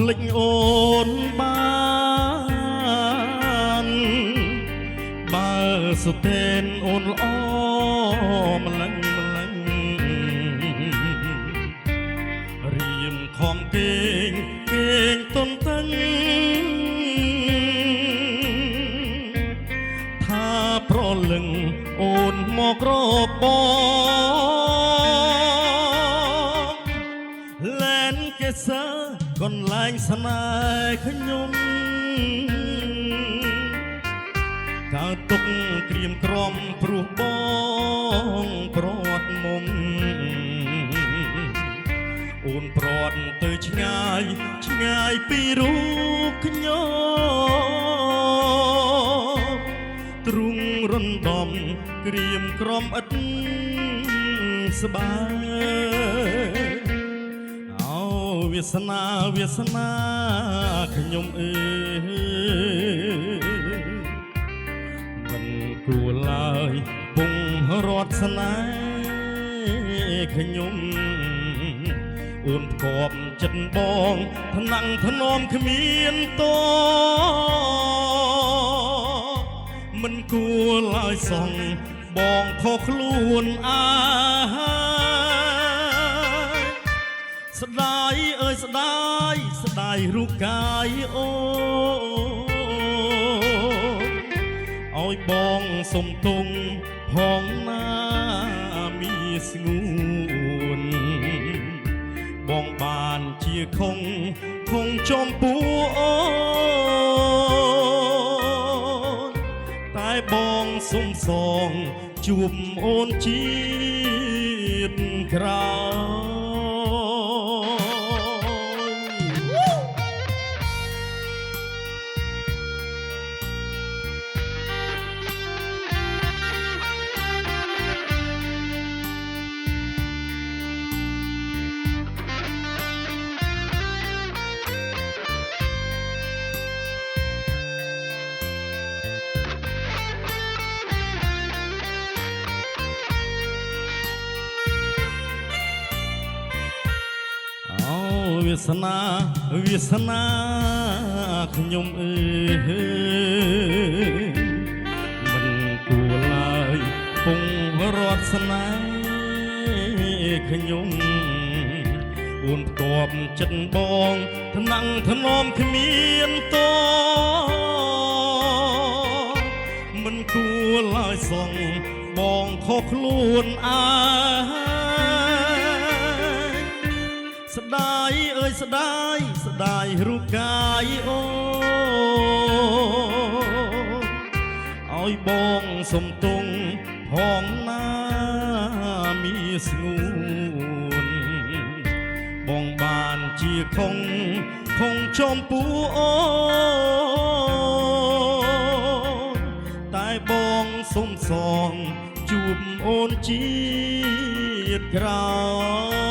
ភ្លេចអូនបានបើសុទែនអូនល្អម្លឹងរៀមខំគេងទុនតឹងថាប្រលឹងអូនមករកបងលែនគេសើកន្លែងស្នេហ៍ខ្ញុំកើតទុកក្រៀមក្រំព្រោះបងប្រត់មុំអូនប្រត់ទៅឆ្ងាយពីរូបខ្ញុំទ្រុងរំដំក្រៀមក្រំឥតស្បើវាសនាខ្ញុំអើយមិនគួរឡើយពុំរត់ស្នេហ៍ខ្ញុំអូនផ្គប់ចិត្តបងថ្នាំងថ្នមគ្មានតមិនគួរឡើយសងបងខុសខ្លួនស្ដាយអើយស្ដាយរូបកាយអូឲ្យបងសុំទុំផងណាមីស្ងួនបងបានជាខុងចំពោះអូនតែបងសុំសងជួបអូនជាតិក្រោយវាសនាខ្ញុំអើយមិនគួរឡើយពុំរត់ស្នេហ៍ខ្ញុំអូនផ្គាប់ចិត្តបងថ្នាំងថ្នមគ្មានតមិនគួរឡើយសងបងខុសខ្លួនស្ដាយអើយស្ដាយរូបកាយអូឲ្យបងសុំទុំផងណាមីស្ងួនបងបានជាខុងចំពោះអូតែបងសុំសងជួបអូនជាតិក្រោយ